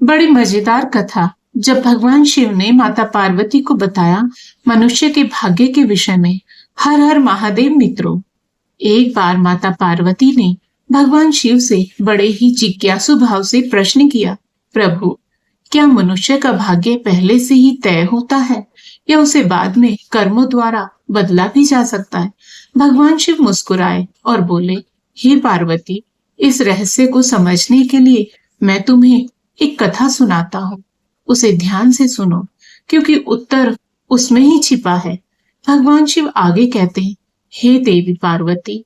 बड़ी मजेदार कथा। जब भगवान शिव ने माता पार्वती को बताया मनुष्य के भाग्य के विषय में। हर हर महादेव मित्रों। एक बार माता पार्वती ने भगवान शिव से बड़े ही जिज्ञासु भाव से प्रश्न किया, प्रभु, क्या मनुष्य का भाग्य पहले से ही तय होता है या उसे बाद में कर्मों द्वारा बदला भी जा सकता है? भगवान शिव मुस्कुराए और बोले, हे पार्वती, इस रहस्य को समझने के लिए मैं तुम्हें एक कथा सुनाता हूँ। उसे ध्यान से सुनो, क्योंकि उत्तर उसमें ही छिपा है। भगवान शिव आगे कहते हैं, हे देवी पार्वती,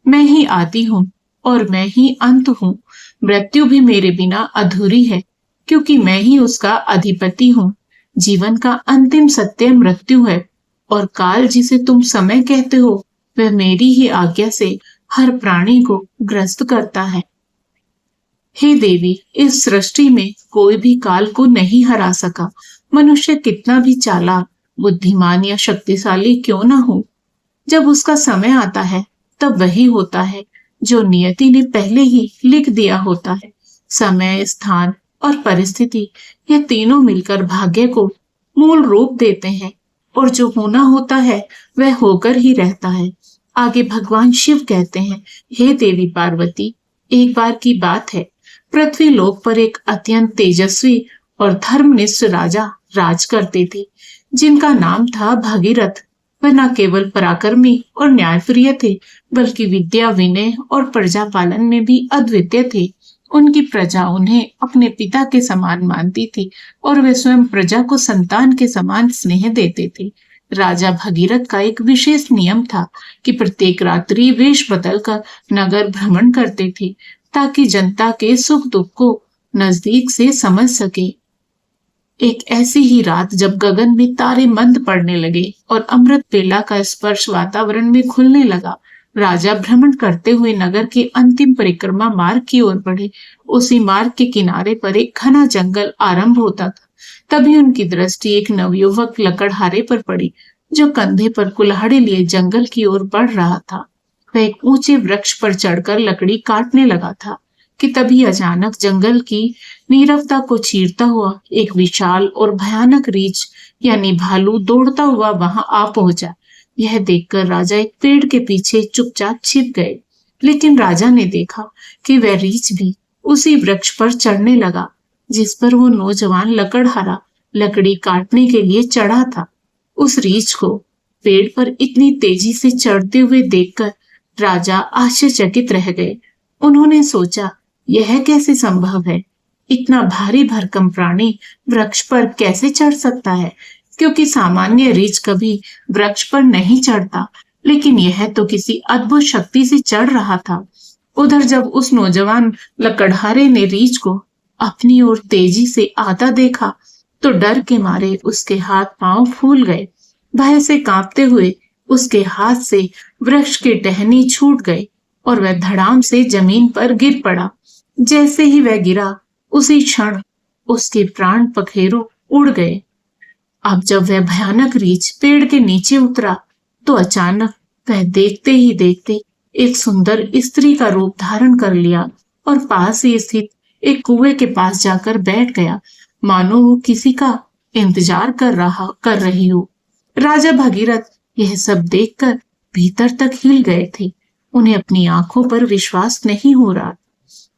मैं ही आदि हूँ और मैं ही अंत हूँ। मृत्यु भी मेरे बिना अधूरी है, क्योंकि मैं ही उसका अधिपति हूँ। जीवन का अंतिम सत्य मृत्यु है, और काल जिसे तुम समय कहते हो वह मेरी ही आज्ञा से हर प्राणी को ग्रस्त करता है। हे देवी, इस सृष्टि में कोई भी काल को नहीं हरा सका। मनुष्य कितना भी चालाक, बुद्धिमान या शक्तिशाली क्यों ना हो, जब उसका समय आता है तब वही होता है जो नियति ने पहले ही लिख दिया होता है। समय, स्थान और परिस्थिति, ये तीनों मिलकर भाग्य को मूल रूप देते हैं, और जो होना होता है वह होकर ही रहता है। आगे भगवान शिव कहते हैं, हे देवी पार्वती, एक बार की बात है, पृथ्वी लोक पर एक अत्यंत तेजस्वी और धर्मनिष्ठ राजा राज करते थे, जिनका नाम था भगीरथ। वह न केवल पराक्रमी और न्यायप्रिय थे, बल्कि विद्या, विनय और प्रजा पालन में भी अद्वितीय थे। उनकी प्रजा उन्हें अपने पिता के समान मानती थी, और वे स्वयं प्रजा को संतान के समान स्नेह देते थे। राजा भगीरथ का एक विशेष नियम था कि प्रत्येक रात्रि वेश बदलकर नगर भ्रमण करते थे, ताकि जनता के सुख दुख को नजदीक से समझ सके। एक ऐसी ही रात जब गगन में तारे मंद पड़ने लगे और अमृत बेला का स्पर्श वातावरण में खुलने लगा, राजा भ्रमण करते हुए नगर के अंतिम परिक्रमा मार्ग की ओर बढ़े। उसी मार्ग के किनारे पर एक घना जंगल आरंभ होता था। तभी उनकी दृष्टि एक नवयुवक लकड़हारे पर पड़ी, जो कंधे पर कुल्हाड़ी लिए जंगल की ओर बढ़ रहा था। वह एक ऊंचे वृक्ष पर चढ़कर लकड़ी काटने लगा था कि तभी अचानक जंगल की नीरवता को चीरता हुआ एक विशाल और भयानक रीछ यानी भालू दौड़ता हुआ वहां आ पहुंचा। यह देखकर राजा एक पेड़ के पीछे चुपचाप छिप गए, लेकिन राजा ने देखा कि वह रीछ भी उसी वृक्ष पर चढ़ने लगा जिस पर वो नौजवान लकड़हारा लकड़ी काटने के लिए चढ़ा था। उस रीछ को पेड़ पर इतनी तेजी से चढ़ते हुए देखकर राजा आश्चर्यचकित रह गए। उन्होंने सोचा, यह कैसे संभव है? इतना भारी भरकम प्राणी वृक्ष पर कैसे चढ़ सकता है? क्योंकि सामान्य रीछ कभी वृक्ष पर नहीं चढ़ता, लेकिन यह तो किसी अद्भुत शक्ति से चढ़ रहा था। उधर जब उस नौजवान लकड़हारे ने रीछ को अपनी ओर तेजी से आता देखा, तो डर के मारे उसके हाथ पांव फूल गए। भय से कांपते हुए उसके हाथ से वृक्ष के टहनी छूट गए और वह धड़ाम से जमीन पर गिर पड़ा। जैसे ही वह गिरा, उसी क्षण उसके प्राण पखेरु उड़ गए। अब जब वह भयानक रीछ पेड़ के नीचे उतरा, तो अचानक वह देखते ही देखते एक सुंदर स्त्री का रूप धारण कर लिया और पास ही स्थित एक कुएं के पास जाकर बैठ गया, मानो वो किसी का इंतजार कर रही हो। राजा भगीरथ यह सब देखकर भीतर तक हिल गए थे। उन्हें अपनी आंखों पर विश्वास नहीं हो रहा।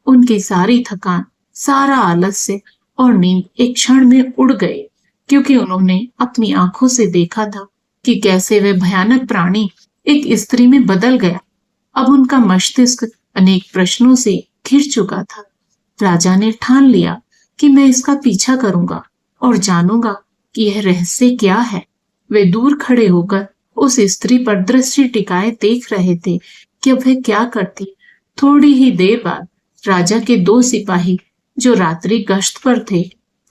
उनकी सारी थकान, सारा आलस्य और नींद एक क्षण में उड़ गए, क्योंकि उन्होंने अपनी आंखों से देखा था कि कैसे वह भयानक प्राणी एक स्त्री में बदल गया। अब उनका मस्तिष्क अनेक प्रश्नों से घिर चुका था। राजा ने ठान लिया कि मैं इसका पीछा करूंगा और जानूंगा कि यह रहस्य क्या है। वे दूर खड़े होकर उस स्त्री पर दृष्टि टिकाए देख रहे थे कि अब वह क्या करती। थोड़ी ही देर बाद राजा के दो सिपाही, जो रात्रि गश्त पर थे,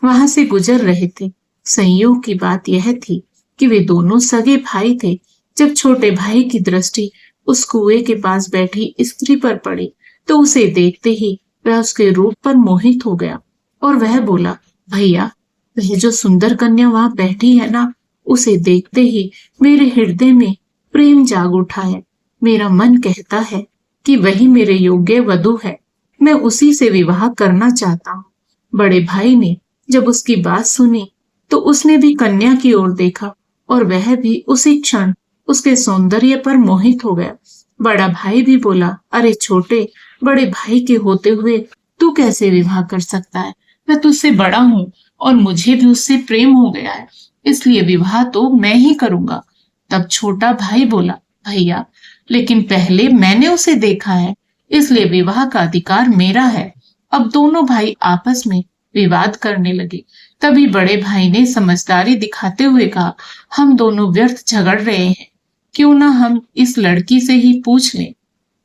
वहां से गुजर रहे थे। संयोग की बात यह थी कि वे दोनों सगे भाई थे। जब छोटे भाई की दृष्टि उस कुएं के पास बैठी स्त्री पर पड़ी, तो उसे देखते ही वह उसके रूप पर मोहित हो गया और वह बोला, भैया, वह जो सुंदर कन्या वहां बैठी है ना, उसे देखते ही मेरे हृदय में प्रेम जाग उठा है। मेरा मन कहता है कि वही मेरे योग्य वधू है। मैं उसी से विवाह करना चाहता हूँ। बड़े भाई ने जब उसकी बात सुनी तो उसने भी कन्या की ओर देखा और वह भी उसी क्षण उसके सौंदर्य पर मोहित हो गया। बड़ा भाई भी बोला, अरे छोटे, बड़े भाई के होते हुए तू कैसे विवाह कर सकता है? मैं तुझसे बड़ा हूँ और मुझे भी उससे प्रेम हो गया है, इसलिए विवाह तो मैं ही करूंगा। तब छोटा भाई बोला, भैया, लेकिन पहले मैंने उसे देखा है, इसलिए विवाह का अधिकार मेरा है। अब दोनों भाई आपस में विवाद करने लगे। तभी बड़े भाई ने समझदारी दिखाते हुए कहा, हम दोनों व्यर्थ झगड़ रहे हैं, क्यों ना हम इस लड़की से ही पूछ लें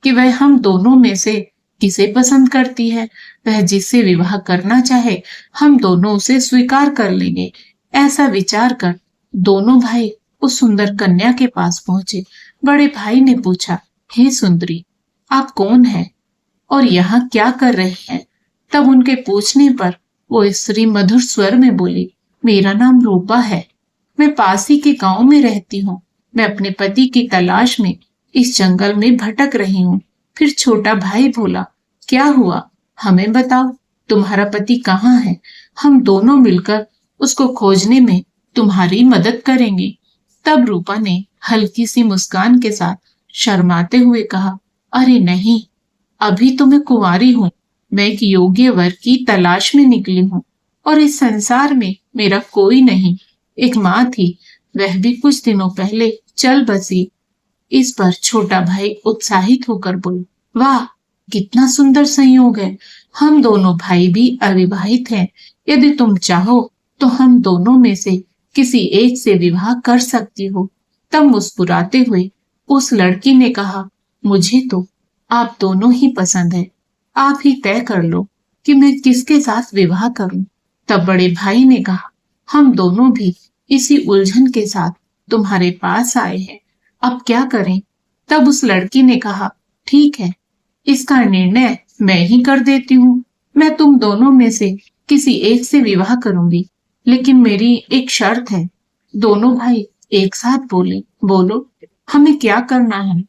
कि वह हम दोनों में से किसे पसंद करती है। वह जिससे विवाह करना चाहे हम दोनों उसे स्वीकार कर लेंगे। ऐसा विचार कर दोनों भाई उस सुंदर कन्या के पास पहुंचे। बड़े भाई ने पूछा, हे सुंदरी, आप कौन हैं और यहाँ क्या कर रहे हैं? तब उनके पूछने पर वो स्त्री मधुर स्वर में बोली, मेरा नाम रूपा है, मैं पास ही के गांव में रहती हूँ। मैं अपने पति की तलाश में इस जंगल में भटक रही हूँ। फिर छोटा भाई बोला, क्या हुआ, हमें बताओ, तुम्हारा पति कहाँ है? हम दोनों मिलकर उसको खोजने में तुम्हारी मदद करेंगे। तब रूपा ने हल्की सी मुस्कान के साथ शर्माते हुए कहा, अरे नहीं, अभी तो मैं कुंवारी हूँ। मैं एक योग्य वर की तलाश में निकली हूँ और इस संसार में मेरा कोई नहीं। एक माँ थी, वह भी कुछ दिनों पहले चल बसी। इस पर छोटा भाई उत्साहित होकर बोले, वाह, कितना सुंदर संयोग है। हम दोनों भाई भी अविवाहित हैं। यदि तुम चाहो तो हम दोनों में से किसी एक से विवाह कर सकती हो। तब मुस्कुराते हुए उस लड़की ने कहा, मुझे तो आप दोनों ही पसंद है। आप ही तय कर लो कि मैं किसके साथ विवाह करूं। तब बड़े भाई ने कहा, हम दोनों भी इसी उलझन के साथ तुम्हारे पास आए हैं, अब क्या करें? तब उस लड़की ने कहा, ठीक है, इसका निर्णय मैं ही कर देती हूँ। मैं तुम दोनों में से किसी एक से विवाह करूंगी, लेकिन मेरी एक शर्त है। दोनों भाई एक साथ बोले, बोलो, हमें क्या करना है?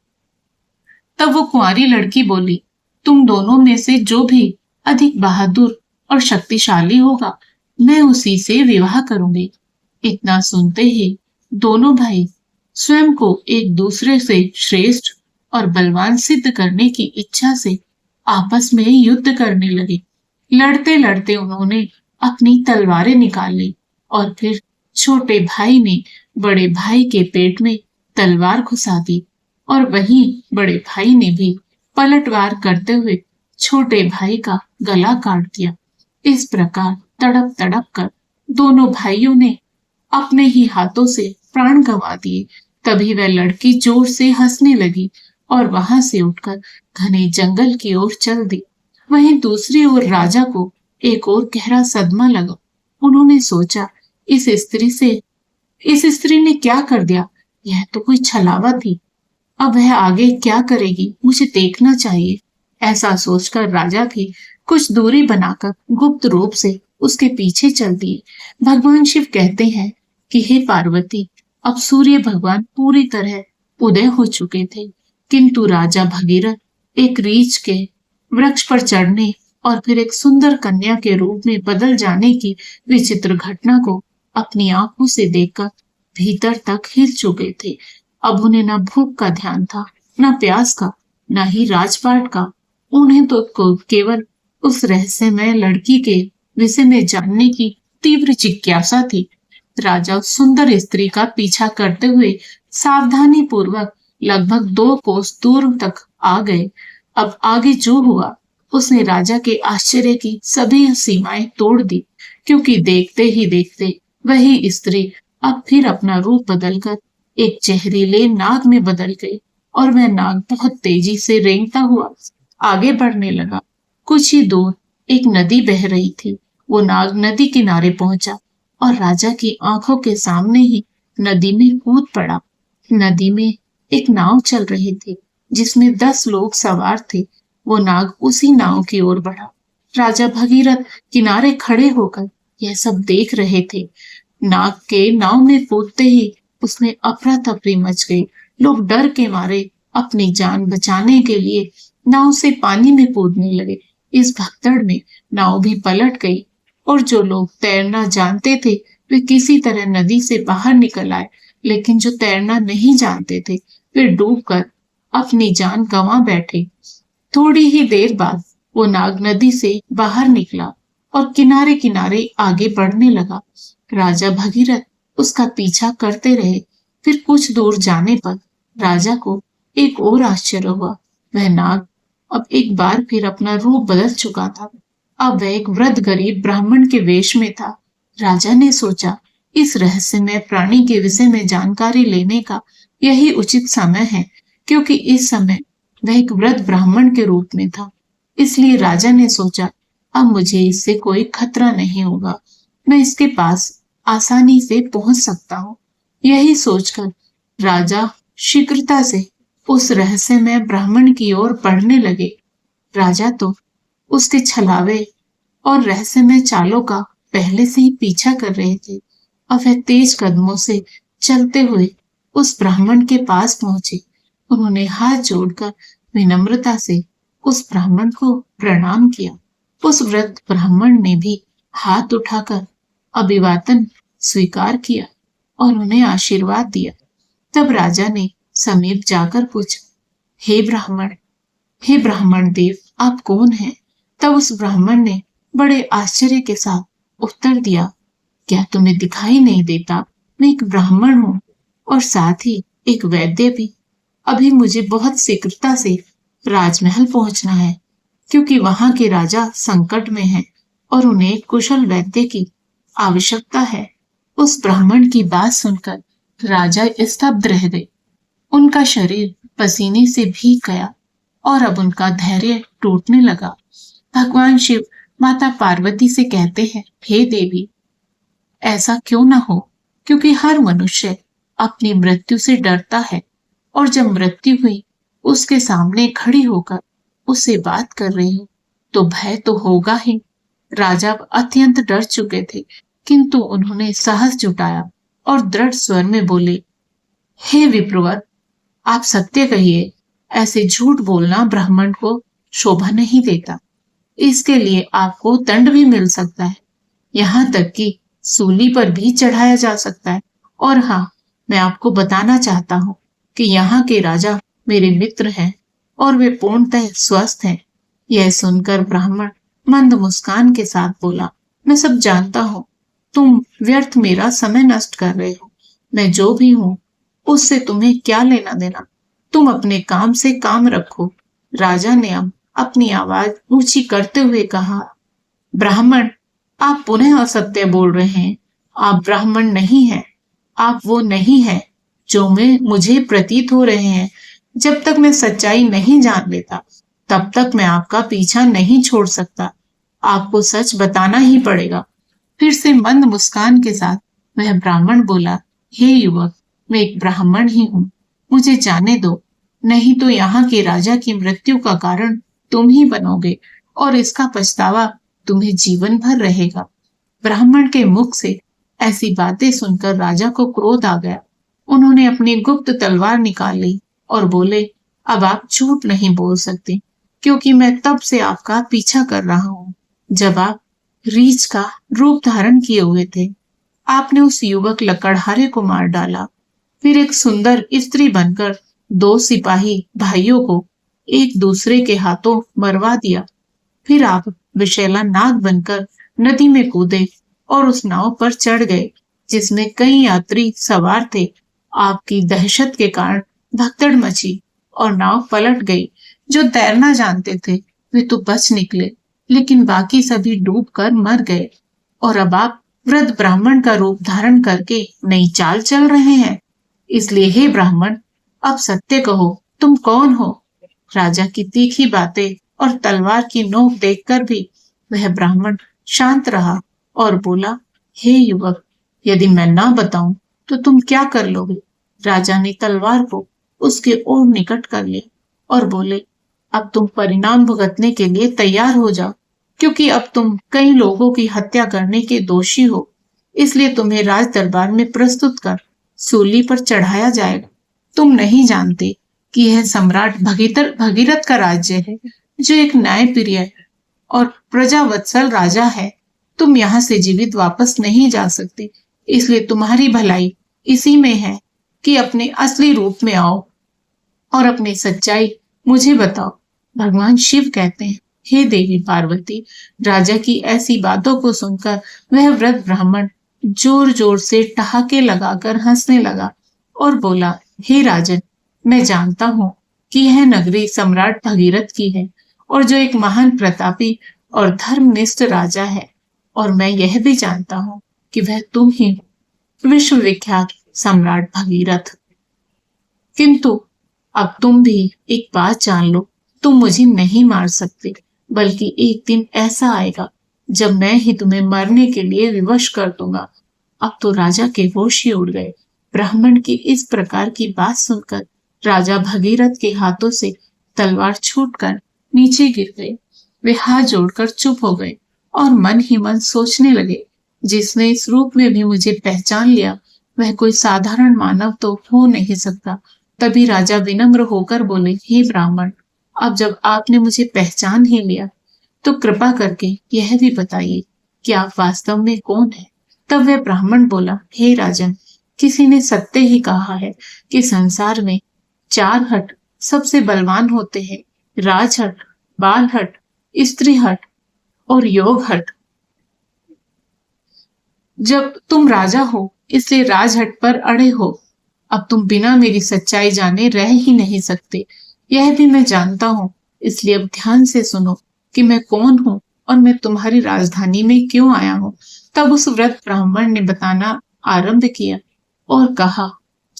तब वो कुंवारी लड़की बोली, तुम दोनों में से जो भी अधिक बहादुर और शक्तिशाली होगा, मैं उसी से विवाह करूंगी। इतना सुनते ही दोनों भाई स्वयं को एक दूसरे से श्रेष्ठ और बलवान सिद्ध करने की इच्छा से आपस में युद्ध करने लगे। लड़ते लड़ते उन्होंने अपनी तलवारें निकाल ली और फिर छोटे भाई ने बड़े भाई के पेट में तलवार घुसा दी और वहीं बड़े भाई ने भी पलटवार करते हुए छोटे भाई का गला काट दिया। इस प्रकार तड़प तड़प कर दोनों भाइयों ने अपने ही हाथों से प्राण गंवा दिए। तभी वह लड़की जोर से हंसने लगी और वहां से उठकर घने जंगल की ओर चल दी। वहीं दूसरी ओर राजा को एक और गहरा सदमा लगा। उन्होंने सोचा, इस स्त्री ने क्या कर दिया? यह तो कोई छलावा थी। अब वह आगे क्या करेगी, मुझे देखना चाहिए। ऐसा सोचकर राजा भी कुछ दूरी बनाकर गुप्त रूप से उसके पीछे चल दिए। भगवान शिव कहते हैं कि हे पार्वती, अब सूर्य भगवान पूरी तरह उदय हो चुके थे, किंतु राजा भगीरथ एक रीछ के वृक्ष पर चढ़ने और फिर एक सुंदर कन्या के रूप में बदल जाने की विचित्र घटना को अपनी आंखों से देखकर भीतर तक हिल चुके थे। अब उन्हें न भूख का ध्यान था, न प्यास का, न ही राजपाट का। उन्हें तो केवल उस रहस्यमय लड़की के विषय में जानने की तीव्र जिज्ञासा थी। राजा उस सुंदर स्त्री का पीछा करते हुए सावधानी पूर्वक लगभग 2 कोस दूर तक आ गए। अब आगे जो हुआ उसने राजा के आश्चर्य की सभी सीमाएं तोड़ दी, क्योंकि देखते ही देखते वही स्त्री अब फिर अपना रूप बदलकर एक जहरीले नाग में बदल गई और वह नाग बहुत तेजी से रेंगता हुआ आगे बढ़ने लगा। कुछ ही दूर एक नदी बह रही थी। वो नाग नदी किनारे पहुंचा और राजा की आंखों के सामने ही नदी में कूद पड़ा। नदी में एक नाव चल रही थी जिसमें 10 लोग सवार थे। वो नाग उसी नाव की ओर बढ़ा। राजा भगीरथ किनारे खड़े होकर यह सब देख रहे थे। नाग के नाव में कूदते ही उसमें अफरा तफरी मच गई। लोग डर के मारे अपनी जान बचाने के लिए नाव से पानी में कूदने लगे। इस भगदड़ में नाव भी पलट गई और जो लोग तैरना जानते थे वे किसी तरह नदी से बाहर निकल आए, लेकिन जो तैरना नहीं जानते थे वे डूबकर अपनी जान गंवा बैठे। थोड़ी ही देर बाद वो नाग नदी से बाहर निकला और किनारे किनारे आगे बढ़ने लगा। राजा भगीरथ उसका पीछा करते रहे। फिर कुछ दूर जाने पर राजा को एक और आश्चर्य हुआ। वह नाग अब एक बार फिर अपना रूप बदल चुका था। अब वह एक वृद्ध गरीब ब्राह्मण के वेश में था। राजा ने सोचा, इस रहस्यमय प्राणी के विषय में जानकारी लेने का यही उचित समय है, क्योंकि इस समय वह एक वृद्ध ब्राह्मण के रूप में था। इसलिए राजा ने सोचा, अब मुझे इससे कोई खतरा नहीं होगा, मैं इसके पास आसानी से पहुंच सकता हूँ। यही सोचकर राजा शीघ्रता से उस रहस्यमय ब्राह्मण की ओर बढ़ने लगे। राजा तो उसके छलावे और रहस्यमय चालों का पहले से ही पीछा कर रहे थे। अब वह तेज कदमों से चलते हुए उस ब्राह्मण के पास पहुंचे। उन्होंने हाथ जोड़कर विनम्रता से उस ब्राह्मण को प्रणाम किया। उस वृद्ध ब्राह्मण ने भी हाथ उठाकर अभिवादन स्वीकार किया और उन्हें आशीर्वाद दिया। तब राजा ने समीप जाकर पूछा, हे ब्राह्मण देव, आप कौन हैं? तब उस ब्राह्मण ने बड़े आश्चर्य के साथ उत्तर दिया, क्या तुम्हें दिखाई नहीं देता? मैं एक ब्राह्मण हूँ और साथ ही एक वैद्य भी। अभी मुझे बहुत शीघ्रता से राजमहल पहुंचना है, क्योंकि वहां के राजा संकट में हैं और उन्हें कुशल वैद्य की आवश्यकता है। उस ब्राह्मण की बात सुनकर राजा स्तब्ध रह गए। उनका शरीर पसीने से भीग गया और अब उनका धैर्य टूटने लगा। भगवान शिव माता पार्वती से कहते हैं, हे देवी, ऐसा क्यों ना हो, क्योंकि हर मनुष्य अपनी मृत्यु से डरता है और जब मृत्यु हुई उसके सामने खड़ी होकर उससे बात कर रही हो तो भय तो होगा ही। राजा अत्यंत डर चुके थे, किंतु उन्होंने साहस जुटाया और दृढ़ स्वर में बोले, हे विप्रवर, आप सत्य कहिए, ऐसे झूठ बोलना ब्राह्मण को शोभा नहीं देता। इसके लिए आपको दंड भी मिल सकता है, यहाँ तक कि सूली पर भी चढ़ाया जा सकता है। और हाँ, मैं आपको बताना चाहता हूँ कि यहाँ के राजा मेरे मित्र हैं और वे पूर्णतः स्वस्थ हैं। यह सुनकर ब्राह्मण मंद मुस्कान के साथ बोला, मैं सब जानता हूँ, तुम व्यर्थ मेरा समय नष्ट कर रहे हो। मैं जो भी हूँ उससे तुम्हें क्या लेना देना, तुम अपने काम से काम रखो। राजा ने अब अपनी आवाज ऊंची करते हुए कहा, ब्राह्मण, आप पुनः असत्य बोल रहे हैं। आप ब्राह्मण नहीं हैं। आप वो नहीं है जो मुझे प्रतीत हो रहे हैं। जब तक मैं सच्चाई नहीं जान लेता तब तक मैं आपका पीछा नहीं छोड़ सकता। आपको सच बताना ही पड़ेगा। फिर से मंद मुस्कान के साथ वह ब्राह्मण बोला, हे युवक, मैं एक ब्राह्मण ही हूँ, मुझे जाने दो, नहीं तो यहाँ के राजा की मृत्यु का कारण तुम ही बनोगे और इसका पछतावा तुम्हें जीवन भर रहेगा। ब्राह्मण के मुख से ऐसी बातें सुनकर राजा को क्रोध आ गया। उन्होंने अपनी गुप्त तलवार निकाल ली और बोले, अब आप झूठ नहीं बोल सकते, क्योंकि मैं तब से आपका पीछा कर रहा हूँ जब आप रीछ का रूप धारण किए हुए थे। आपने उस युवक लकड़हारे को मार डाला, फिर एक सुंदर स्त्री बनकर दो सिपाही भाइयों को एक दूसरे के हाथों मरवा दिया। फिर आप विषैला नाग बनकर नदी में कूदे और उस नाव पर चढ़ गए जिसमें कई यात्री सवार थे। आपकी दहशत के कारण भगदड़ मची और नाव पलट गई। जो तैरना जानते थे वे तो बच निकले, लेकिन बाकी सभी डूबकर मर गए। और अब आप वृद्ध ब्राह्मण का रूप धारण करके नई चाल चल रहे हैं। इसलिए हे ब्राह्मण, अब सत्य कहो, तुम कौन हो? राजा की तीखी बातें और तलवार की नोक देखकर भी वह ब्राह्मण शांत रहा और बोला, हे युवक, यदि मैं ना बताऊं तो तुम क्या कर लोगे? राजा ने तलवार को उसके और निकट कर लिया और बोले, अब तुम परिणाम भुगतने के लिए तैयार हो जाओ, क्योंकि अब तुम कई लोगों की हत्या करने के दोषी हो। इसलिए तुम्हें राज दरबार में प्रस्तुत कर सूली पर चढ़ाया जाएगा। तुम नहीं जानते कि यह सम्राट भगीरथ का राज्य है, जो एक न्यायप्रिय और प्रजावत्सल राजा है। तुम यहाँ से जीवित वापस नहीं जा सकते, इसलिए तुम्हारी भलाई इसी में है कि अपने असली रूप में आओ और अपनी सच्चाई मुझे बताओ। भगवान शिव कहते हैं, हे देवी पार्वती, राजा की ऐसी बातों को सुनकर वह वृद्ध ब्राह्मण जोर जोर से ठहाके लगाकर हंसने लगा और बोला, हे राजन, मैं जानता हूँ कि यह नगरी सम्राट भगीरथ की है और जो एक महान प्रतापी और धर्मनिष्ठ राजा है, और मैं यह भी जानता हूँ कि वह तुम ही विश्वविख्यात सम्राट भगीरथ। किंतु अब तुम भी एक बात जान लो, तुम मुझे नहीं मार सकते, बल्कि एक दिन ऐसा आएगा जब मैं ही तुम्हें मरने के लिए विवश कर दूंगा। अब तो राजा के होश ही उड़ गए। ब्राह्मण की इस प्रकार की बात सुनकर राजा भगीरथ के हाथों से तलवार छूटकर नीचे गिर गए। वे हाथ जोड़कर चुप हो गए और मन ही मन सोचने लगे, जिसने इस रूप में भी मुझे पहचान लिया वह कोई साधारण मानव तो हो नहीं सकता। तभी राजा विनम्र होकर बोले, हे ब्राह्मण, अब जब आपने मुझे पहचान ही लिया तो कृपा करके यह भी बताइए कि आप वास्तव में कौन है। तब वह ब्राह्मण बोला, हे राजन, किसी ने सत्य ही कहा है कि संसार में 4 हट सबसे बलवान होते हैं, राजहट, बालहट, स्त्री हट और योग हट। जब तुम राजा हो इसलिए राजहट पर अड़े हो। अब तुम बिना मेरी सच्चाई जाने रह ही नहीं सकते, यह भी मैं जानता हूँ। इसलिए अब ध्यान से सुनो कि मैं कौन हूँ और मैं तुम्हारी राजधानी में क्यों आया हूँ। तब उस वृद्ध ब्राह्मण ने बताना आरंभ किया और कहा,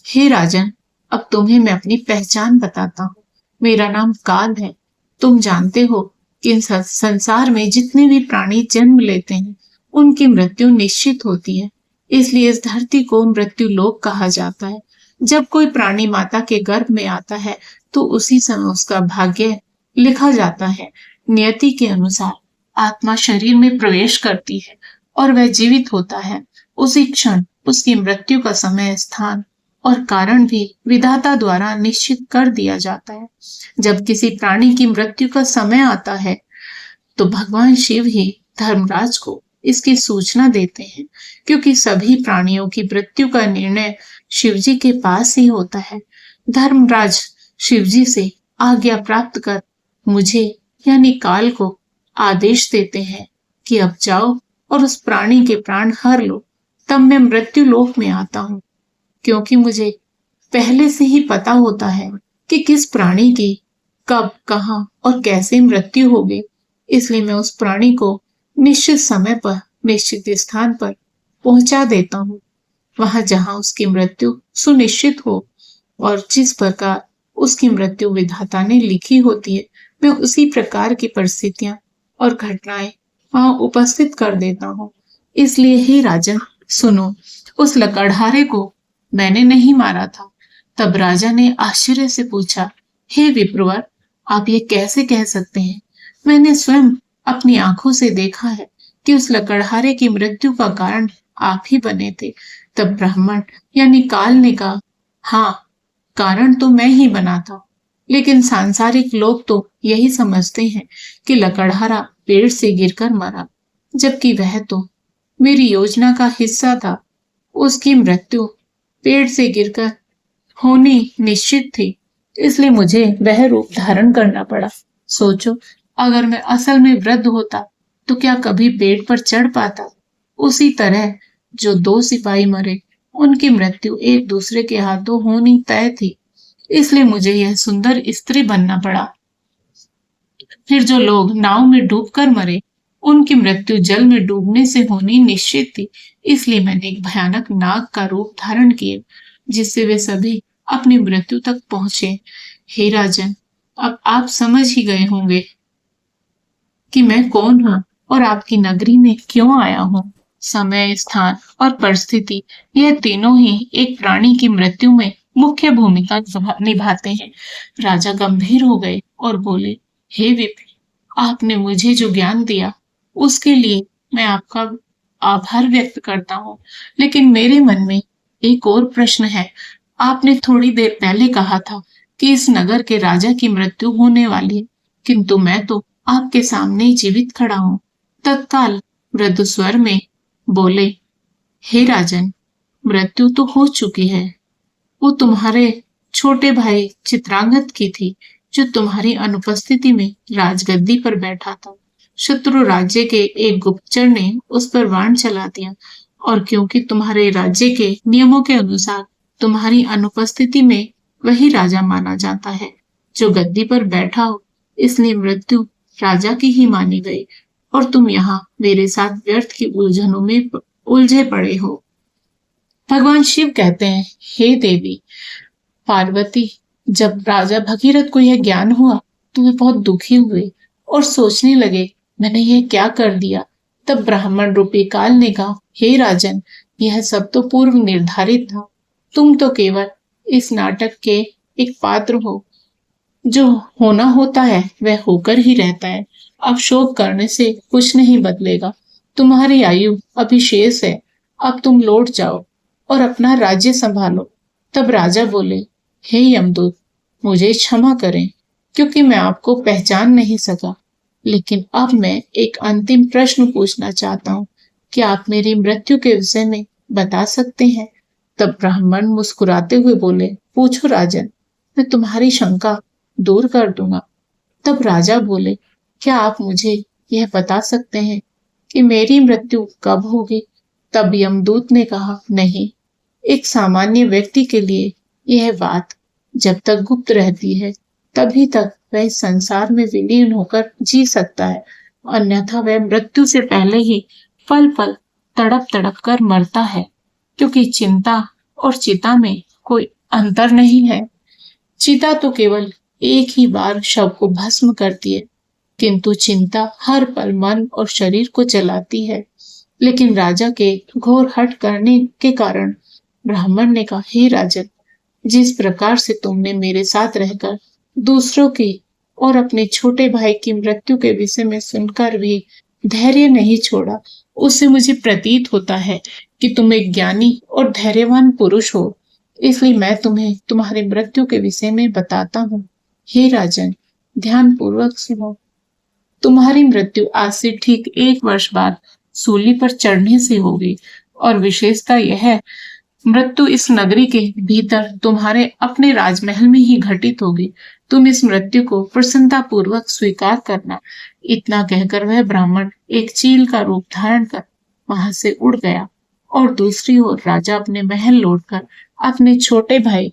हे राजन, अब तुम्हें मैं अपनी पहचान बताता हूँ। मेरा नाम काल है। तुम जानते हो कि संसार में जितने भी प्राणी जन्म लेते हैं उनकी मृत्यु निश्चित होती है, इसलिए इस धरती को मृत्यु लोक कहा जाता है। जब कोई प्राणी माता के गर्भ में आता है तो उसी समय उसका भाग्य लिखा जाता है। नियति के अनुसार आत्मा शरीर में प्रवेश करती है और वह जीवित होता है। उसी क्षण उसकी मृत्यु का समय, स्थान और कारण भी विधाता द्वारा निश्चित कर दिया जाता है। जब किसी प्राणी की मृत्यु का समय आता है तो भगवान शिव ही धर्मराज को इसकी सूचना देते हैं, क्योंकि सभी प्राणियों की मृत्यु का निर्णय शिवजी के पास ही होता है। धर्मराज शिवजी से आज्ञा प्राप्त कर मुझे यानी काल को आदेश देते हैं कि अब जाओ और उस प्राणी के प्राण हर लो। तब मैं मृत्यु लोक में आता हूँ, क्योंकि मुझे पहले से ही पता होता है कि किस प्राणी की कब, कहाँ और कैसे मृत्यु होगी। इसलिए मैं उस प्राणी को निश्चित समय पर निश्चित स्थान पर पहुंचा देता हूँ, वहां जहां उसकी मृत्यु सुनिश्चित हो और जिस प्रकार उसकी मृत्यु विधाता ने लिखी होती है, मैं उसी प्रकार की परिस्थितियां और घटनाएं वहां उपस्थित कर देता हूँ। इसलिए हे राजन सुनो, उस लकड़हारे को मैंने नहीं मारा था। तब राजा ने आश्चर्य से पूछा, हे विप्रवर, आप ये कैसे कह सकते हैं? मैंने स्वयं अपनी आंखों से देखा है कि उस लकड़हारे की मृत्यु का कारण आप ही बने थे। तब ब्राह्मण यानी काल ने कहा, हाँ, कारण तो मैं ही बना था, लेकिन सांसारिक लोग तो यही समझते हैं कि लकड़हारा पेड़ से गिरकर मरा, जबकि वह तो मेरी योजना का हिस्सा था। उसकी मृत्यु पेड़ से गिरकर होनी निश्चित थी, इसलिए मुझे वह रूप धारण करना पड़ा। सोचो, अगर मैं असल में वृद्ध होता तो क्या कभी पेड़ पर चढ़ पाता? उसी तरह जो 2 सिपाही मरे, उनकी मृत्यु एक दूसरे के हाथों होनी तय थी, इसलिए मुझे यह सुंदर स्त्री बनना पड़ा। फिर जो लोग नाव में डूबकर मरे, उनकी मृत्यु जल में डूबने से होनी निश्चित थी, इसलिए मैंने एक भयानक नाग का रूप धारण किया, जिससे वे सभी अपनी मृत्यु तक पहुंचे। हे राजन, अब आप समझ ही गए होंगे कि मैं कौन हूँ और आपकी नगरी में क्यों आया हूँ। समय, स्थान और परिस्थिति, यह तीनों ही एक प्राणी की मृत्यु में मुख्य भूमिका निभाते हैं। राजा गंभीर हो गए और बोले, हे विप्र, आपने मुझे जो ज्ञान दिया उसके लिए मैं आपका आभार व्यक्त करता हूँ, लेकिन मेरे मन में एक और प्रश्न है। आपने थोड़ी देर पहले कहा था कि इस नगर के राजा की मृत्यु होने वाली है, किंतु मैं तो आपके सामने ही जीवित खड़ा हूँ। तत्काल मृदु स्वर में बोले, हे राजन, मृत्यु तो हो चुकी है। वो तुम्हारे छोटे भाई चित्रांगद की थी, जो तुम्हारी अनुपस्थिति में राजगद्दी पर बैठा था। शत्रु राज्य के एक गुप्तचर ने उस पर बाण चला दिया, और क्योंकि तुम्हारे राज्य के नियमों के अनुसार तुम्हारी अनुपस्थिति में वही राजा माना जाता है जो गद्दी पर बैठा हो, इसलिए मृत्यु राजा की ही मानी गई, और तुम यहाँ मेरे साथ व्यर्थ की उलझनों में उलझे पड़े हो। भगवान शिव कहते हैं, हे देवी पार्वती, जब राजा भगीरथ को यह ज्ञान हुआ तो वे बहुत दुखी हुए और सोचने लगे, मैंने यह क्या कर दिया। तब ब्राह्मण रूपी काल ने कहा, हे राजन, यह सब तो पूर्व निर्धारित था। तुम तो केवल इस नाटक के एक पात्र हो। जो होना होता है वह होकर ही रहता है। अब शोक करने से कुछ नहीं बदलेगा। तुम्हारी आयु अभी शेष है। अब तुम लौट जाओ और अपना राज्य संभालो। तब राजा बोले, हे यमदूत, मुझे क्षमा करें क्योंकि मैं आपको पहचान नहीं सका। लेकिन अब मैं एक अंतिम प्रश्न पूछना चाहता हूँ। क्या आप मेरी मृत्यु के विषय में बता सकते हैं? तब ब्राह्मण मुस्कुराते हुए बोले, पूछो राजन, मैं तुम्हारी शंका दूर कर दूंगा। तब राजा बोले, क्या आप मुझे यह बता सकते हैं कि मेरी मृत्यु कब होगी? तब यमदूत ने कहा, नहीं, एक सामान्य व्यक्ति के लिए यह बात जब तक गुप्त रहती है तभी तक वह इस संसार में विलीन होकर जी सकता है, अन्यथा वह मृत्यु से पहले ही पल पल तड़प तड़प कर मरता है, क्योंकि चिंता और चिता में कोई अंतर नहीं है। चिता तो केवल एक ही बार शव को भस्म करती है, किंतु चिंता हर पल मन और शरीर को जलाती है। लेकिन राजा के घोर हठ करने के कारण ब्राह्मण ने कहा, हे राजन, जिस प्रकार से तुमने मेरे साथ रहकर दूसरों की और अपने छोटे भाई की मृत्यु के विषय में सुनकर भी धैर्य नहीं छोड़ा, उससे मुझे प्रतीत होता है कि तुम एक ज्ञानी और धैर्यवान पुरुष हो। इसलिए मैं तुम्हें तुम्हारी मृत्यु के विषय में बताता हूँ। हे राजन, ध्यान पूर्वक सुनो। तुम्हारी मृत्यु आज से ठीक 1 वर्ष बाद सूली पर चढ़ने से होगी, और विशेषता यह है, मृत्यु इस नगरी के भीतर तुम्हारे अपने राजमहल में ही घटित होगी। तुम इस मृत्यु को प्रसन्नता पूर्वक स्वीकार करना। इतना कहकर वह ब्राह्मण एक चील का रूप धारण कर वहां से उड़ गया, और दूसरी ओर राजा अपने महल लौटकर अपने छोटे भाई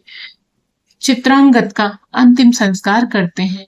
चित्रांगद का अंतिम संस्कार करते हैं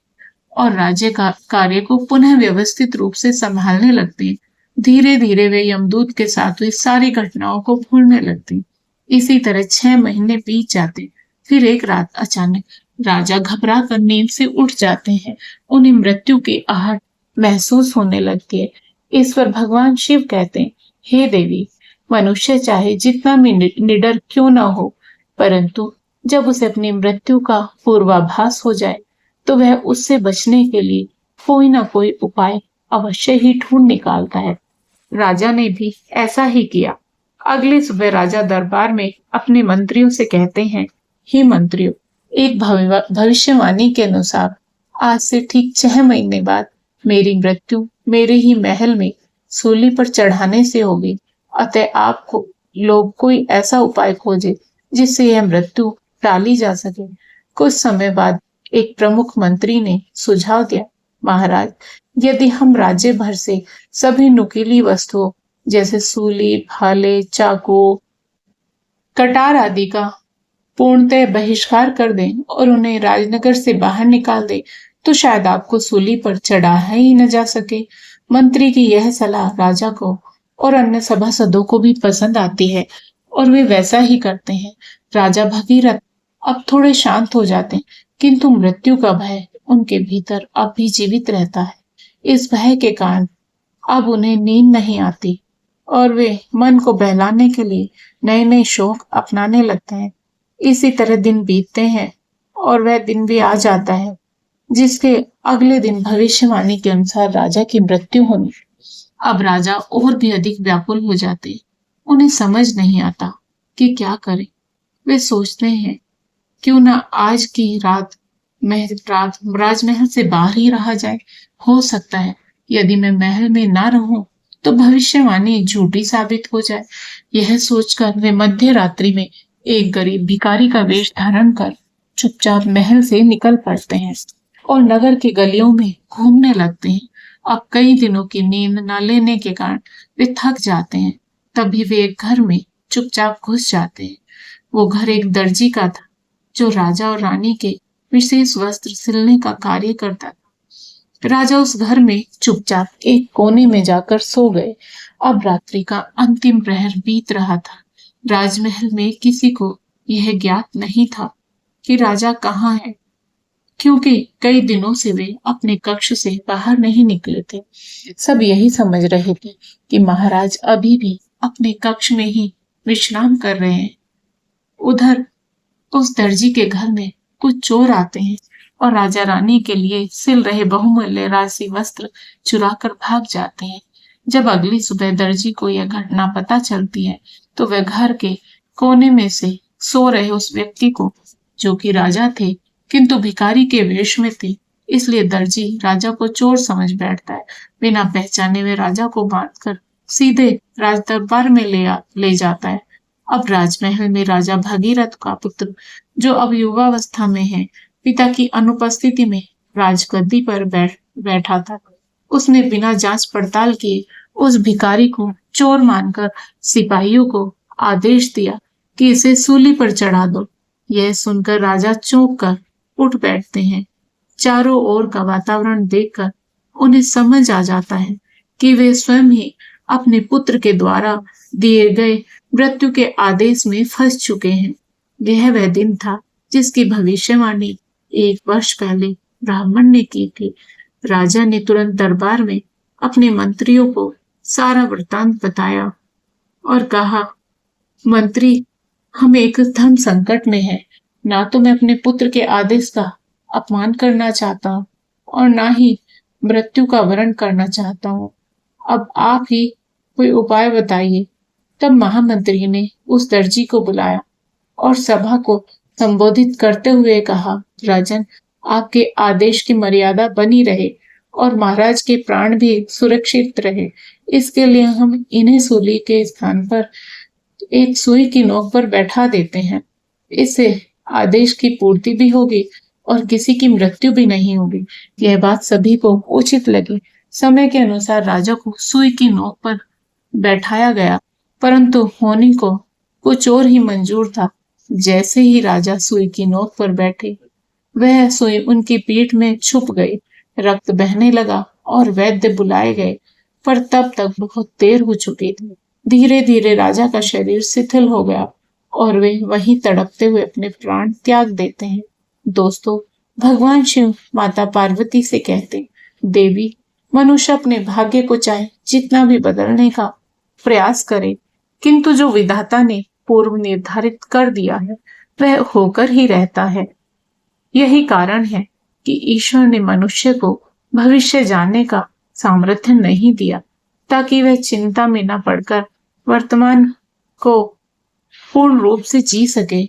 और राज्य का कार्य को पुनः व्यवस्थित रूप से संभालने लगते हैं। धीरे धीरे वे यमदूत के साथ हुई सारी घटनाओं को भूलने लगते हैं। इसी तरह 6 महीने बीत जाते। फिर एक रात अचानक राजा घबरा कर नींद से उठ जाते हैं। उन्हें मृत्यु की आहट महसूस होने लगती है। इस पर भगवान शिव कहते हैं, हे देवी, मनुष्य चाहे जितना भी निडर क्यों न हो, परंतु जब उसे अपनी मृत्यु का पूर्वाभास हो जाए तो वह उससे बचने के लिए कोई ना कोई उपाय अवश्य ही ढूंढ निकालता है। राजा ने भी ऐसा ही किया। अगली सुबह राजा दरबार में अपने मंत्रियों से कहते हैं, हे मंत्रियों, एक भविष्यवाणी के अनुसार आज से ठीक 6 महीने बाद मेरी मृत्यु मेरे ही महल में सूली पर चढ़ाने से होगी। अतः आपको लोग कोई ऐसा उपाय खोजे जिससे यह मृत्यु टाली जा सके। कुछ समय बाद एक प्रमुख मंत्री ने सुझाव दिया, महाराज, यदि हम राज्य भर से सभी नुकीली वस्तुओं जैसे सूली, भाले, चाकू, कटार आदि का पूर्णतः बहिष्कार कर दें और उन्हें राजनगर से बाहर निकाल दें, तो शायद आपको सूली पर चढ़ाया ही न जा सके। मंत्री की यह सलाह राजा को और अन्य सभासदों को भी पसंद आती है और वे वैसा ही करते हैं। राजा भगीरथ अब थोड़े शांत हो जाते हैं, किंतु मृत्यु का भय उनके भीतर अब भी जीवित रहता है। इस भय के कारण अब उन्हें नींद नहीं आती और वे मन को बहलाने के लिए नए नए शौक अपनाने लगते हैं। इसी तरह दिन बीतते हैं और वह दिन भी आ जाता है जिसके अगले दिन भविष्यवाणी के अनुसार राजा की मृत्यु होनी। अब राजा और भी अधिक व्याकुल हो जाते। उन्हें समझ नहीं आता कि क्या करें। वे सोचते हैं, क्यों ना आज की रात राजमहल से बाहर ही रहा जाए। हो सकता है यदि मैं महल में ना रहूं तो भविष्यवाणी झूठी साबित हो जाए। यह सोचकर वे मध्य रात्रि में एक गरीब भिखारी का वेश धारण कर चुपचाप महल से निकल पड़ते हैं और नगर की गलियों में घूमने लगते हैं। अब कई दिनों की नींद न लेने के कारण वे थक जाते हैं। तभी वे एक घर में चुपचाप घुस जाते हैं। वो घर एक दर्जी का था, जो राजा और रानी के विशेष वस्त्र सिलने का कार्य करता था। राजा उस घर में चुपचाप एक कोने में जाकर सो गए। अब रात्रि का अंतिम प्रहर बीत रहा था। राजमहल में किसी को यह ज्ञात नहीं था कि राजा कहाँ है, क्योंकि कई दिनों से वे अपने कक्ष से बाहर नहीं निकले थे। सब यही समझ रहे थे कि महाराज अभी भी अपने कक्ष में ही विश्राम कर रहे हैं। उधर उस दर्जी के घर में कुछ चोर आते हैं और राजा रानी के लिए सिल रहे बहुमूल्य राशि वस्त्र चुराकर भाग जाते हैं। जब अगली सुबह दर्जी को यह घटना पता चलती है, तो वह घर के कोने में से सो रहे उस व्यक्ति को, जो कि राजा थे किंतु भिखारी के वेश में थे, इसलिए दर्जी राजा को चोर समझ बैठता है। बिना पहचाने वे राजा को बांधकर सीधे राज दरबार में ले जाता है। अब राजमहल में राजा भगीरथ का पुत्र, जो अब युवावस्था में है, पिता की अनुपस्थिति में राजगद्दी पर बैठा था। उसने बिना जांच पड़ताल किए उस भिखारी को चोर मानकर सिपाहियों को आदेश दिया कि इसे सूली पर चढ़ा दो। यह सुनकर राजा चौंक कर उठ बैठते हैं। चारों ओर का वातावरण देखकर उन्हें समझ आ जाता है कि वे स्वयं ही अपने पुत्र के द्वारा दिए गए मृत्यु के आदेश में फंस चुके हैं। यह वह दिन था जिसकी भविष्यवाणी 1 वर्ष पहले ब्राह्मण ने की थी। राजा ने तुरंत दरबार में अपने मंत्रियों को सारा वृत्तांत बताया और कहा, मंत्री, हम एक धर्म संकट में हैं। ना तो मैं अपने पुत्र के आदेश का अपमान करना चाहता हूँ और ना ही मृत्यु का वरण करना चाहता हूँ। अब आप ही कोई उपाय बताइए। तब महामंत्री ने उस दर्जी को बुलाया और सभा को संबोधित करते हुए कहा, राजन, आपके आदेश की मर्यादा बनी रहे और महाराज के प्राण भी सुरक्षित रहे, इसके लिए हम इन्हें सूली के स्थान पर एक सुई की नोक पर बैठा देते हैं। इससे आदेश की पूर्ति भी होगी और किसी की मृत्यु भी नहीं होगी। यह बात सभी को उचित लगी। समय के अनुसार राजा को सुई की नोक पर बैठाया गया, परंतु होनी को कुछ और ही मंजूर था। जैसे ही राजा सुई की नोक पर बैठे, वह सुई उनकी पीठ में छुप गई। रक्त बहने लगा और वैद्य बुलाए गए, पर तब तक बहुत देर हो चुकी थी। धीरे धीरे राजा का शरीर शिथिल हो गया और वे वहीं तड़पते हुए अपने प्राण त्याग देते हैं। दोस्तों, भगवान शिव माता पार्वती से कहते, देवी, मनुष्य अपने भाग्य को चाहे जितना भी बदलने का प्रयास करे, किंतु जो विधाता ने पूर्व निर्धारित कर दिया है वह होकर ही रहता है। यही कारण है कि ईश्वर ने मनुष्य को भविष्य जानने का सामर्थ्य नहीं दिया, ताकि वह चिंता में न पड़कर वर्तमान को पूर्ण रूप से जी सके।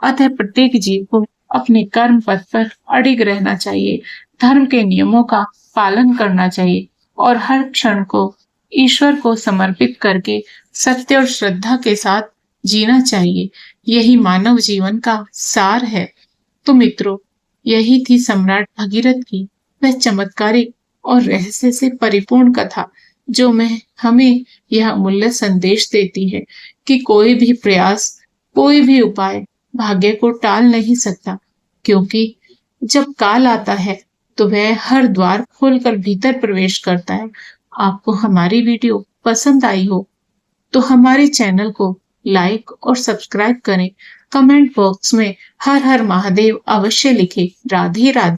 अतः प्रत्येक जीव को अपने कर्म पथ पर अडिग रहना चाहिए, धर्म के नियमों का पालन करना चाहिए और हर क्षण को ईश्वर को समर्पित करके सत्य और श्रद्धा के साथ जीना चाहिए। यही मानव जीवन का सार है। तो मित्रों, यही थी सम्राट भगीरथ की वह चमत्कारिक और रहस्य से परिपूर्ण कथा, जो हमें यह अमूल्य संदेश देती है कि कोई भी प्रयास, कोई भी उपाय भाग्य को टाल नहीं सकता, क्योंकि जब काल आता है तो वह हर द्वार खोलकर भीतर प्रवेश करता है। आपको हमारी वीडियो पसंद आई हो तो हमारे चैनल को लाइक और सब्सक्राइब करें। कमेंट बॉक्स में हर हर महादेव अवश्य लिखें। राधे राधे।